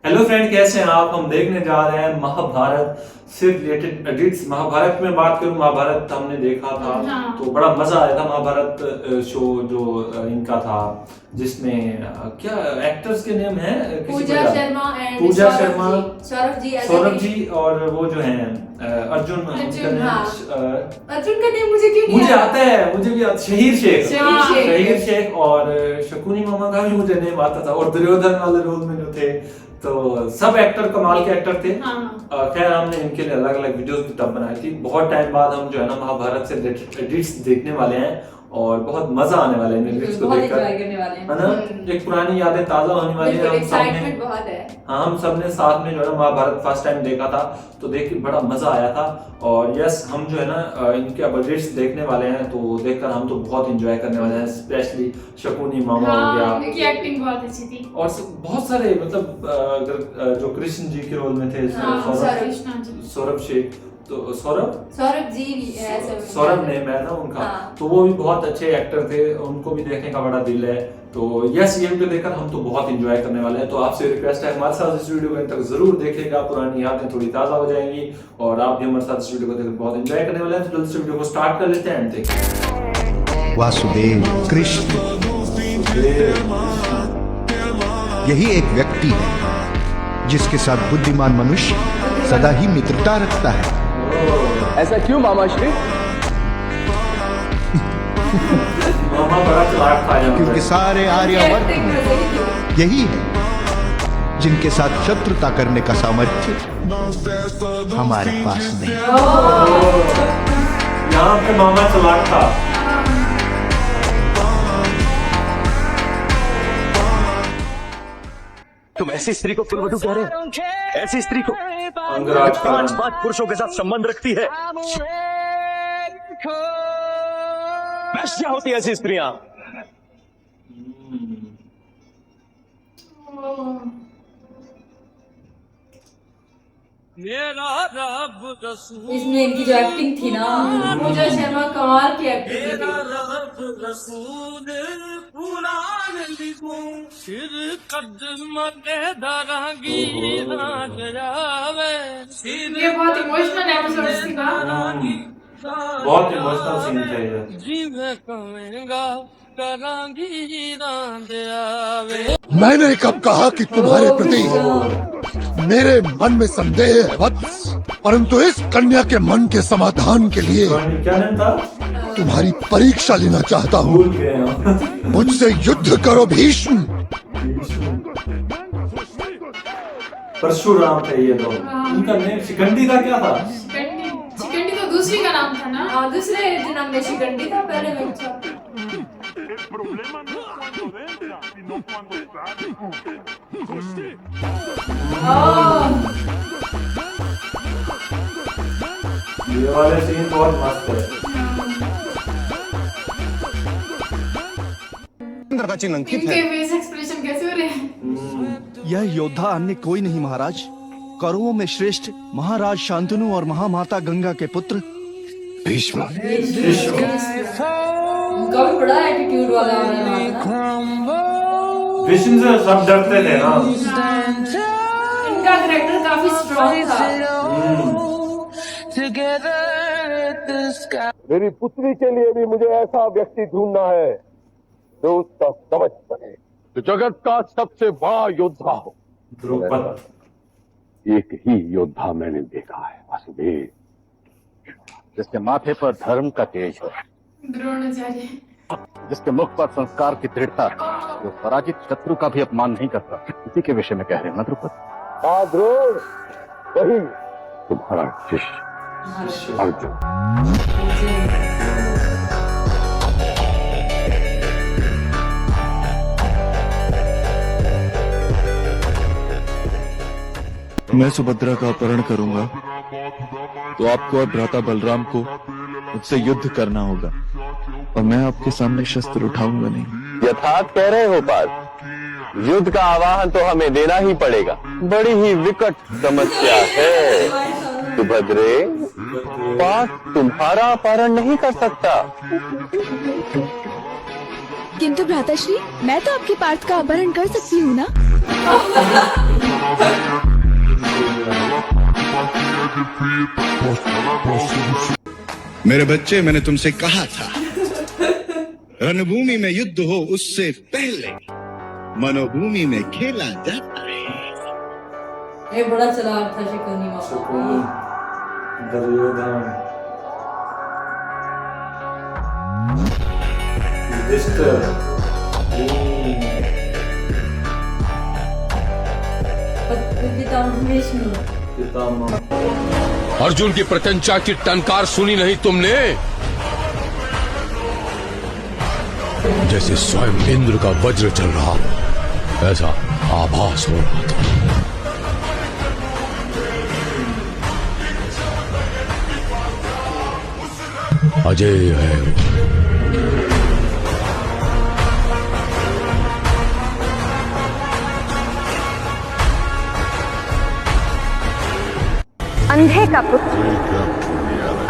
Hello friend, कैसे हैं आप। हम देखने जा रहे हैं महाभारत से रिलेटेड एडिट्स। महाभारत में बात करूं, महाभारत हमने देखा था तो बड़ा मजा आया था। महाभारत शो जो इनका था, जिसमें क्या एक्टर्स के नेम है, पूजा शर्मा एंड पूजा शर्मा, सौरभ जी और वो जो हैं अर्जुन का नेम मुझे क्यों नहीं मुझे आता है, मुझे भी शहीर शेख और शकुनी मामा का भी मुझे नेम आता था, और दुर्योधन वाले रोल में जो थे, तो सब एक्टर कमाल के एक्टर थे। खैर हमने इनके लिए अलग अलग वीडियोस भी तब बनाई थी। बहुत टाइम बाद हम जो है ना महाभारत से एडिट्स देखने वाले हैं और बहुत मजा आने वाला है इन एडिट्स को देखकर, है ना। एक पुरानी यादें ताजा होने वाली है। हम सबने साथ में जो है ना महाभारत फर्स्ट टाइम देखा था, तो देख के बड़ा मजा आया था। और यस, हम जो है ना इनके अब एडिट्स देखने वाले हैं, तो देखकर हम तो बहुत एंजॉय करने वाले हैं। स्पेशली शकुनी मामा हो गया, उनकी एक्टिंग बहुत अच्छी थी, और बहुत सारे मतलब जो कृष्ण जी के रोल में थे, सौरभ शेख, तो सौरभ नेम है ना उनका। तो वो भी बहुत अच्छे एक्टर थे, उनको भी देखने का बड़ा दिल है। तो यस, ये वीडियो देखकर हम तो बहुत एंजॉय करने वाले हैं। तो आपसे रिक्वेस्ट है, हमारे साथ इस वीडियो को अंत तक जरूर देखिएगा, पुरानी यादें थोड़ी ताजा हो जाएंगी और आप भी हमारे साथ इस वीडियो को देखकर बहुत एंजॉय करने वाले हैं। तो जल्दी से वीडियो को स्टार्ट कर लेते हैं। देखिए, वासुदेव कृष्ण, यही एक व्यक्ति है जिसके साथ बुद्धिमान मनुष्य सदा ही मित्रता रखता है। ऐसा क्यों मामाश्री? मामा बड़ा चालाक था, क्योंकि सारे आर्यावर्त में यही है जिनके साथ शत्रुता करने का सामर्थ्य हमारे पास नहीं। यहाँ पे मामा चालाक था। तुम ऐसी स्त्री को कुलवधू कह रहे हो? ऐसी स्त्री को अंगराज 5 पुरुषों के साथ संबंध रखती है। क्या होती है ऐसी स्त्रियां? इसमें इनकी जो एक्टिंग थी ना, पूजा शर्मा कमाल की एक्टिंग थी। ये बहुत इमोशनल एपिसोड थी ना, बहुत इमोशनल सीन थे ये। मैंने कब कहा कि तुम्हारे प्रति मेरे मन में संदेह है वत्स, परंतु इस कन्या के मन के समाधान के लिए क्या नाम था? तुम्हारी परीक्षा लेना चाहता हूँ। भूल गए हम। मुझसे युद्ध करो भीष्म। परशुराम थे ये तो। उनका नेम शिखंडी था, क्या था? शिखंडी तो दूसरी का नाम था ना। हाँ, दूसरे जन्म में शिखंडी था, पहले में था। ये वाले सीन बहुत मस्त है। इनके फेस एक्सप्रेशन कैसे हो रहे हैं? यह योद्धा अन्य कोई नहीं महाराज, कौरवों में श्रेष्ठ महाराज शांतनु और महामाता गंगा के पुत्र भीष्म। उनका भी बड़ा एटीट्यूड वाला भीष्म से सब डरते थे ना। इनका कैरेक्टर काफी स्ट्रॉन्ग था। मेरी पुत्री के लिए भी मुझे ऐसा व्यक्ति ढूंढना है जो उसका कवच बने, जो जगत का सबसे बड़ा योद्धा हो। द्रुपद एक ही योद्धा मैंने देखा है, वासुदेव, जिसके माथे पर धर्म का तेज है, द्रोणाचार्य, जिसके मुख पर संस्कार की दृढ़ता, जो पराजित शत्रु का भी अपमान नहीं करता। इसी के विषय में कह रहे हैं ना द्रुपद? हाँ द्रोण, वही तुम्हारा शिष्य अर्जुन। मैं सुभद्रा का अपहरण करूंगा तो आपको और भ्राता बलराम को मुझसे युद्ध करना होगा, और मैं आपके सामने शस्त्र उठाऊंगा नहीं। यथार्थ कह रहे हो पार्थ, युद्ध का आवाहन तो हमें देना ही पड़ेगा। बड़ी ही विकट समस्या है सुभद्रे, पार्थ तुम्हारा अपहरण नहीं कर सकता। किंतु भ्राताश्री, मैं तो आपके पार्थ का अपहरण कर सकती हूँ ना। मेरे बच्चे, मैंने तुमसे कहा था रणभूमि में युद्ध हो उससे पहले मनोभूमि में खेला जाता है। ये बड़ा चालाक था शकुनी मामा। शकुनी, दुर्योधन, युधिष्ठिर, पितामह। अर्जुन की प्रत्यंचा की टंकार सुनी नहीं तुमने? जैसे स्वयं इंद्र का वज्र चल रहा ऐसा आभास हो रहा था। अजय है वो। अंधे का पुत्र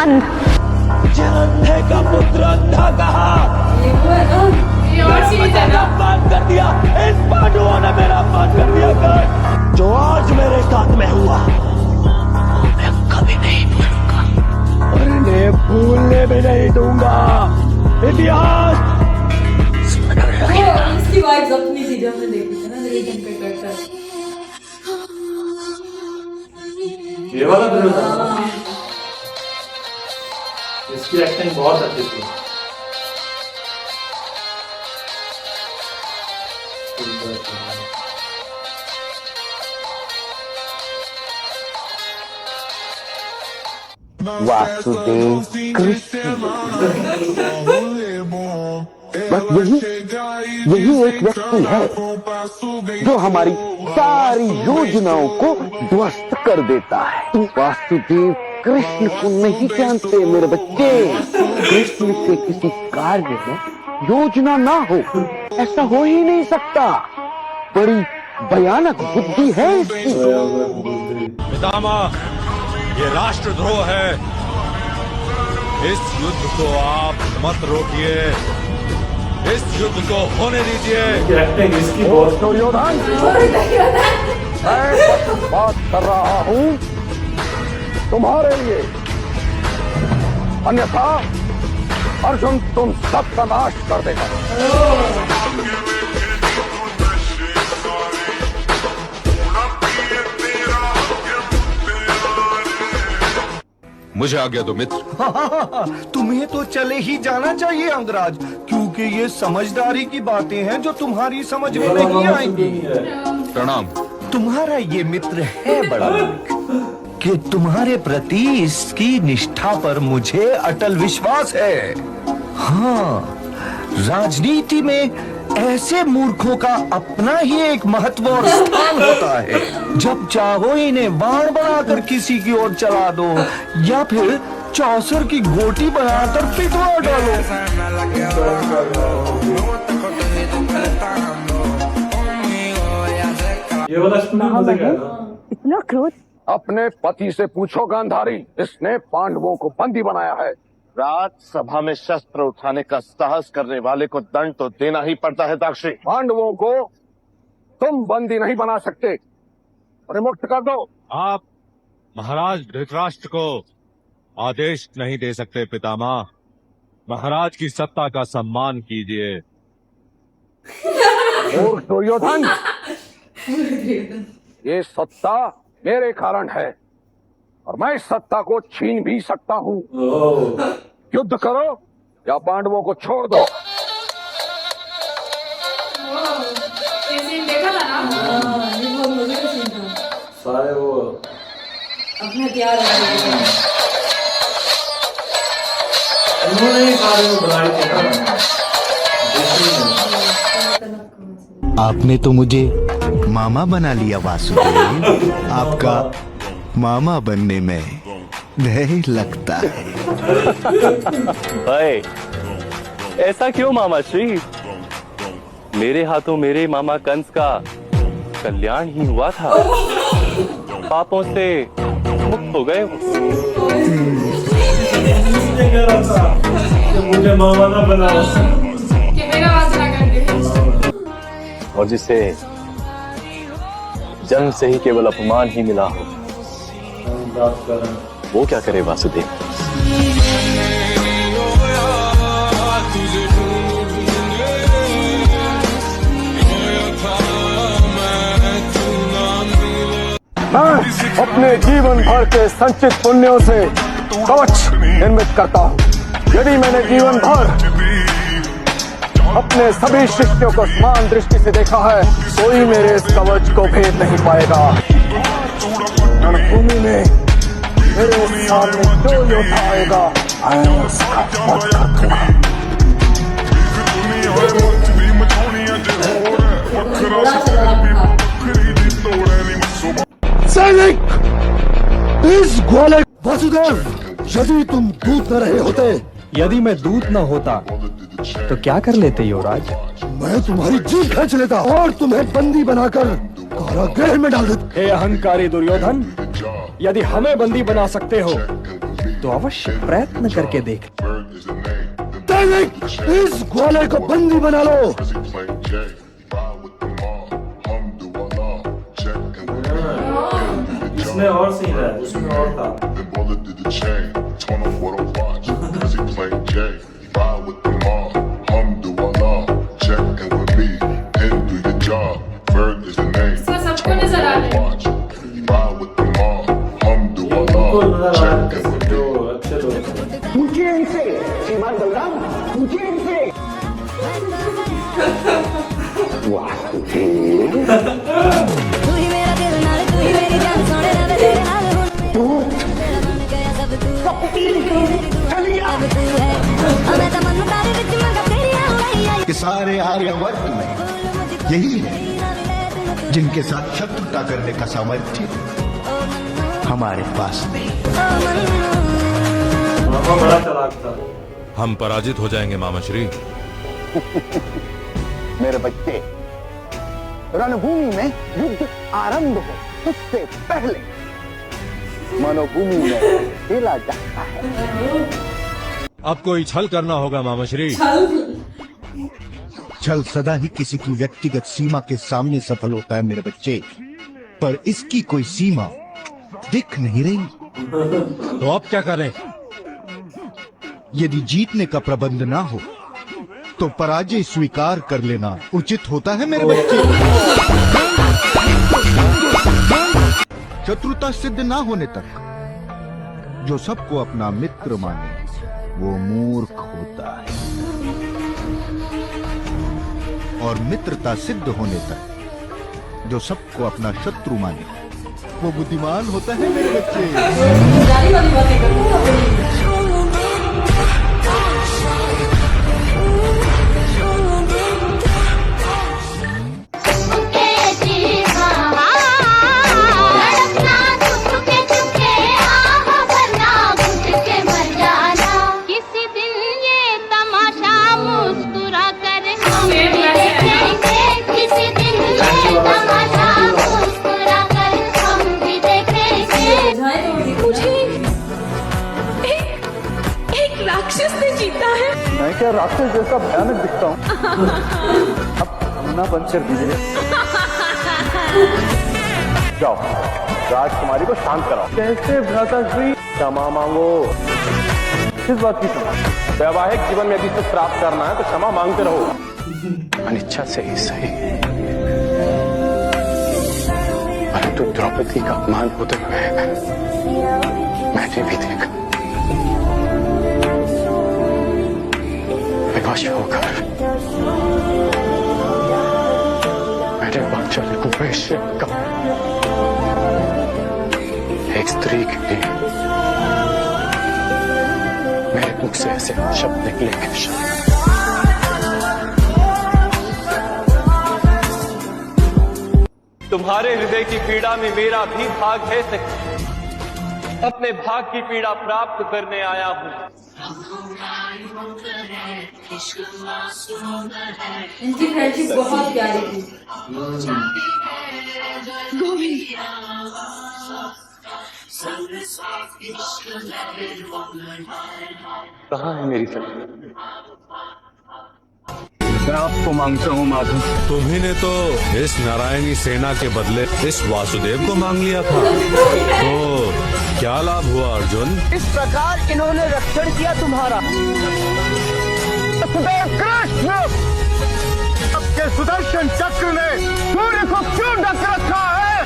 अंधा। अंधे का पुत्र अंधा कहा। ये और सीरीज है ना। अपमान कर दिया, इन पांडवों ने मेरा अपमान कर दिया। कर जो आज मेरे साथ में हुआ मैं कभी नहीं भूलूंगा और इन्हें भूलने भी नहीं दूंगा। इतिहास इसकी वाइब्स अपनी थी जब हमने देखी थी ना रिलीजन पे कैरेक्टर। ये वाला दुर्योधन, इसकी एक्टिंग बहुत अच्छी थी। वासुदेव कृष्ण, बस यही एक व्यक्ति है जो हमारी सारी योजनाओं को ध्वस्त कर देता है। वासुदेव कृष्ण को नहीं जानते मेरे बच्चे। कृष्ण के किसी कार्य में योजना ना हो ऐसा हो ही नहीं सकता। बड़ी भयानक बुद्धि है इसकी। पितामह, ये राष्ट्रद्रोह है। इस युद्ध को आप मत रोकिए, इस युद्ध को होने दीजिए। एक्टिंग इसकी बहुत। दुर्योधन, मैं सच बात कर रहा हूँ तुम्हारे लिए, अन्यथा अर्जुन तुम सबका नाश कर देगा। मुझे आज्ञा दो मित्र। तुम्हें तो चले ही जाना चाहिए अंगराज, क्योंकि ये समझदारी की बातें हैं जो तुम्हारी समझ में नहीं आएंगी। प्रणाम। तुम्हारा ये मित्र है बड़ा कि तुम्हारे प्रति इसकी निष्ठा पर मुझे अटल विश्वास है। हाँ, राजनीति में ऐसे मूर्खों का अपना ही एक महत्व और स्थान होता है। जब चाहो इन्हें बाण बनाकर किसी की ओर चला दो या फिर चौसर की गोटी बनाकर पिटवा डालो। ये वाला मुझे क्या था? इतना क्रोध। अपने पति से पूछो गांधारी, इसने पांडवों को बंदी बनाया है। राजसभा में शस्त्र उठाने का साहस करने वाले को दंड तो देना ही पड़ता है दाक्षी। पांडवों को तुम बंदी नहीं बना सकते, मुक्त कर दो। आप महाराज धृतराष्ट्र को आदेश नहीं दे सकते पितामह। महाराज की सत्ता का सम्मान कीजिए। और दुर्योधन, ये सत्ता मेरे कारण है और मैं इस सत्ता को छीन भी सकता हूँ। युद्ध करो या पांडवों को छोड़ दो। ये सीन देखा था ना। ये बहुत मजे का सीन था। सारे वो अपना तैयार है। उन्होंने ही सारे वो बनाए थे ना। आपने तो मुझे मामा बना लिया वासुदेव। आपका मामा बनने में देर लगता है। भाई, ऐसा क्यों मामा श्री? मेरे हाथों मेरे मामा कंस का कल्याण ही हुआ था। पापों से मुक्त हो गए। मुझे मामा ना बनाओ कि मेरा वासना कर दे। और जिसे जन्म से ही केवल अपमान ही मिला हो, वो क्या करे वासुदेव? मैं अपने जीवन भर के संचित पुण्यों से कवच निर्मित करता हूँ। यदि मैंने जीवन भर अपने सभी शिष्यों को समान दृष्टि से देखा है, कोई मेरे इस कवच को भेद नहीं पाएगा। रणभूमि में मेरे सामने जो योद्धा आएगा, मैं उसका वध कर दूंगा। सैनिक, इस ग्वाले वासुदेव, यदि तुम दूत न रहे होते, यदि मैं दूत न होता तो क्या कर लेते युवराज? मैं तुम्हारी जीभ खींच लेता और तुम्हें बंदी बनाकर कारागृह में डाल देता। हे अहंकारी दुर्योधन, यदि हमें बंदी बना सकते हो तो अवश्य प्रयत्न करके देख। सैनिक, इस ग्वाले को बंदी बना लो। इसमें और सीन है, उसमें और था। सबको नजर आ रहा है। जो अच्छे लोग हैं। मुझे इनसे श्रीमान बलराम, मुझे इनसे कि सारे आर्यवर्त में यही है जिनके साथ शत्रुता करने का सामर्थ्य हमारे पास नहीं। बड़ा चालाक था। हम पराजित हो जाएंगे मामाश्री। मेरे बच्चे, रणभूमि में युद्ध आरंभ हो उससे पहले मनोभूमि में खेला जाता है। अब कोई छल करना होगा मामाश्री। छल सदा ही किसी की व्यक्तिगत सीमा के सामने सफल होता है मेरे बच्चे, पर इसकी कोई सीमा दिख नहीं रही। तो अब क्या करें? यदि जीतने का प्रबंध ना हो तो पराजय स्वीकार कर लेना उचित होता है मेरे बच्चे। शत्रुता सिद्ध ना होने तक जो सबको अपना मित्र माने वो मूर्ख होता है, और मित्रता सिद्ध होने तक जो सबको अपना शत्रु माने वो बुद्धिमान होता है मेरे बच्चे। राक्षस ने जीता है। मैं क्या राक्षस जैसा भयानक दिखता हूँ? अब अपना बंद कर दीजिए। जाओ, राजकुमारी को शांत कराओ। कैसे भ्राताश्री? क्षमा मांगो। किस बात की क्षमा? वैवाहिक जीवन में यदि सुख प्राप्त करना है तो क्षमा मांगते रहो। अनिच्छा से ही सही, परंतु द्रौपदी का अपमान होते हुए मैंने भी देखा। विवश होकर मेरे वात्सल्य को वैश्य का एक स्त्री के लिए मेरे मुख से ऐसे शब्द निकले कि तुम्हारे हृदय की पीड़ा में मेरा भी भाग है सखी। अपने भाग की पीड़ा प्राप्त करने आया हूँ। इनकी फ्रेंडशिप बहुत प्यारी थी। कहाँ है मेरी सखी? मैं आपको मांगता हूँ माधव। तुम्ही ने तो इस नारायणी सेना के बदले इस वासुदेव को मांग लिया था, तो क्या लाभ हुआ अर्जुन? इस प्रकार इन्होंने रक्षण किया तुम्हारा। कृष्ण, आपके सुदर्शन चक्र ने सूर्य को क्यों ढक रखा है?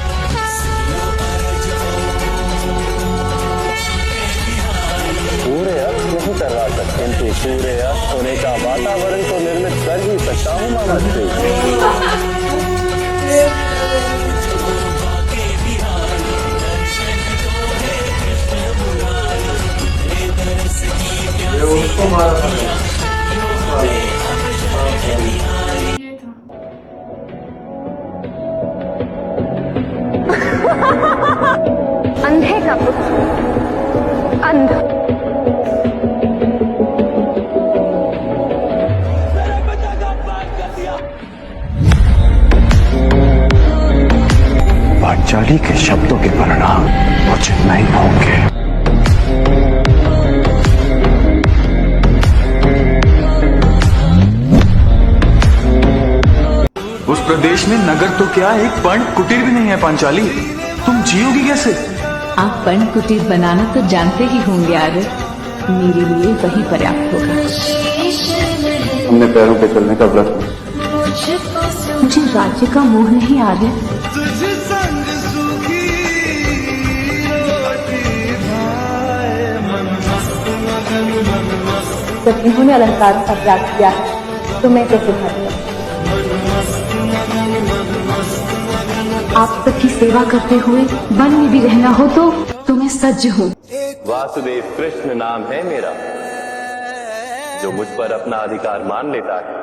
सूर्यास्त होने का वातावरण तो निर्मित कर ही सकता हूँ मामा श्री। उसको मारा था। ये था। अंधे का पुत्र अंधा। पांचाली के शब्दों के परिणाम उचित नहीं होंगे। उस प्रदेश में नगर तो क्या एक पर्ण कुटीर भी नहीं है पांचाली, तुम जियोगी कैसे? आप पर्ण कुटीर बनाना तो जानते ही होंगे आर्य, मेरे लिए वही पर्याप्त होगा। हमने पैरों पे चलने का व्रत। मुझे राज्य का मोह नहीं आर्य। जब इन्होंने अलंकारों का त्याग किया है तो मैं कैसे भागूं? आप सबकी सेवा करते हुए वन में भी रहना हो तो मैं सज्ज हूँ। वासुदेव कृष्ण नाम है मेरा, जो मुझ पर अपना अधिकार मान लेता है,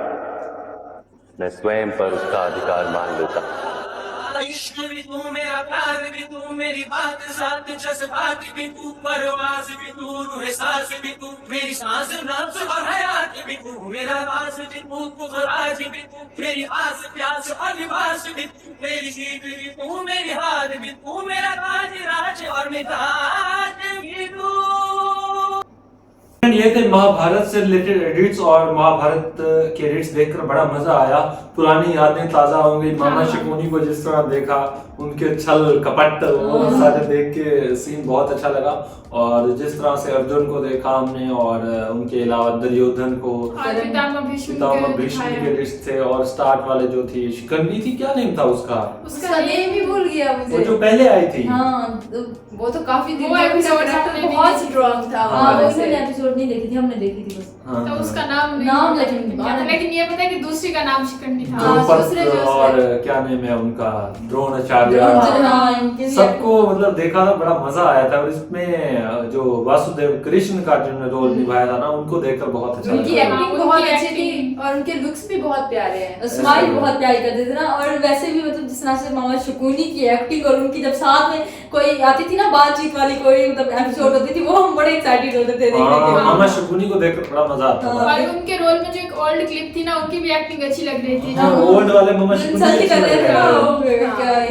मैं स्वयं पर उसका अधिकार मान लेता हूँ। इश्क भी तू, मेरा प्यार भी तू, मेरी बात साथ जज्बात भी तू, परवाज़ भी तू, रूह सांस भी तू, मेरी सांस नब्ज़ और हयात भी तू, मेरा राज भी तू, खुराज भी तू, मेरी आस प्यास और लिबास भी तू, मेरी जीत भी तू, मेरी हार भी तू, मेरा राज और मिजाज भी तू। ये थे महाभारत से रिलेटेड एडिट्स, और महाभारत के एडिट्स देखकर बड़ा मजा आया। पुरानी यादें ताजा हो गई। मामा शकुनी को जिस तरह देखा, उनके छल कपट वो सारे देख के सीन बहुत अच्छा लगा। और जिस तरह से अर्जुन को देखा हमने, और उनके अलावा दुर्योधन को, पितामह भीष्म के एडिट्स थे। और स्टार्ट वाले जो थी शिखंडी थी, क्या नेम था उसका नेम भी भूल गया मुझे, वो जो पहले आई थी। हाँ, वो तो काफी दिन बहुत स्ट्रॉन्ग था। एपिसोड नहीं देखी थी, हमने देखी थी बस। तो उसका नाम लेकिन ये पता है कि दूसरी का नाम शिखंडी था। और क्या नेम है उनका, द्रोणाचार्य। सबको मतलब देखा था, बड़ा मजा आया था। और इसमें जो वासुदेव कृष्ण का जिन्होंने रोल निभाया था ना, उनको देखकर बहुत अच्छा लगा। उनकी एक्टिंग बहुत अच्छी थी और उनके लुक्स भी बहुत प्यारे हैं, स्माइल बहुत प्यारी करते थे ना। और वैसे भी मतलब जिस तरह से मामा शकुनी की एक्टिंग और उनकी जब साथ में कोई आती थी ना बातचीत वाली कोई मतलब एपिसोड होती थी, वो हम बड़े एक्साइटेड होते थे देखने के। मामा शकुनी को देखकर बड़ा मजा आता था। और उनके रोल में जो एक ओल्ड क्लिप थी ना, उनकी भी एक्टिंग अच्छी लग रही थी। ओल्ड वाले मामा शकुनी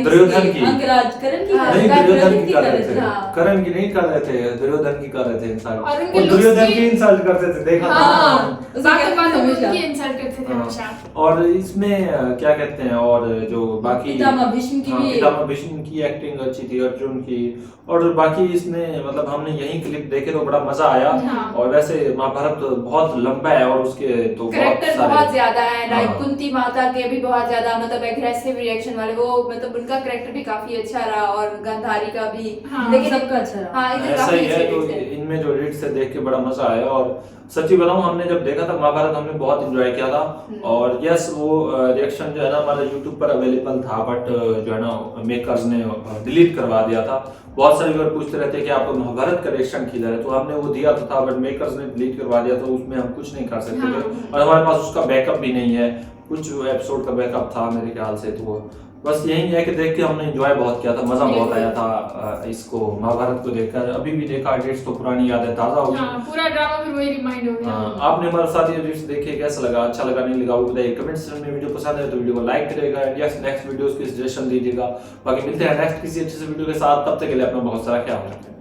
दुर्योधन की, अंगराज करण की, नहीं दुर्योधन की कर रहे थे, करण की नहीं कर रहे थे, दुर्योधन की कर रहे थे इंसल्ट। और दुर्योधन की इंसल्ट करते थे, देखा था उनकी इंसल्ट करते थे हमेशा। और इसमें क्या कहते हैं, और जो बाकी पितामह भीष्म की एक्टिंग अच्छी थी, अर्जुन की। और बाकी इसमें मतलब हमने यही क्लिप देखे तो बड़ा मजा आया। और वैसे महाभारत बहुत लंबा है और उसके तो बहुत ज्यादा है। लाइक कुंती माता के भी बहुत ज्यादा मतलब एग्रेसिव रिएक्शन वाले, वो मतलब उनका कैरेक्टर भी काफी अच्छा रहा। और गांधारी का भी, लेकिन सबका अच्छा रहा। हाँ, ऐसा ही है। तो इनमें जो एडिट से देख के बड़ा मजा आया। और सच्ची बताऊं, हमने जब देखा था महाभारत, हमने बहुत एंजॉय किया था। और यस, वो रिएक्शन जो है ना हमारे यूट्यूब पर अवेलेबल था, बट जो है ना मेकर्स ने डिलीट करवा दिया था। बहुत सारे व्यूअर पूछते रहते हैं कि आपको महाभारत का रिएक्शन किधर है, तो हमने वो दिया तो था, बट मेकर्स ने डिलीट करवा दिया, तो उसमें हम कुछ नहीं कर सकते थे। और हमारे पास उसका बैकअप भी नहीं है, कुछ एपिसोड का बैकअप था मेरे ख्याल से। तो बस यही है कि देख के हमने एंजॉय बहुत किया था, मजा बहुत आया था इसको महाभारत को देखकर। अभी भी देखा, एडिट्स तो पुरानी यादें ताजा हो गई। पूरा ड्रामा फिर वही रिमाइंड हो गया। आपने हमारे साथ ये एडिट्स देखे, कैसा लगा, अच्छा लगा नहीं लगा, वो बताइए कमेंट सेक्शन में। वीडियो पसंद है तो वीडियो को लाइक करेगा, यस नेक्स्ट वीडियोस की सजेशन दीजिएगा। बाकी मिलते हैं नेक्स्ट किसी अच्छे से वीडियो के साथ, तब तक के लिए अपना बहुत सारा ख्याल रखें।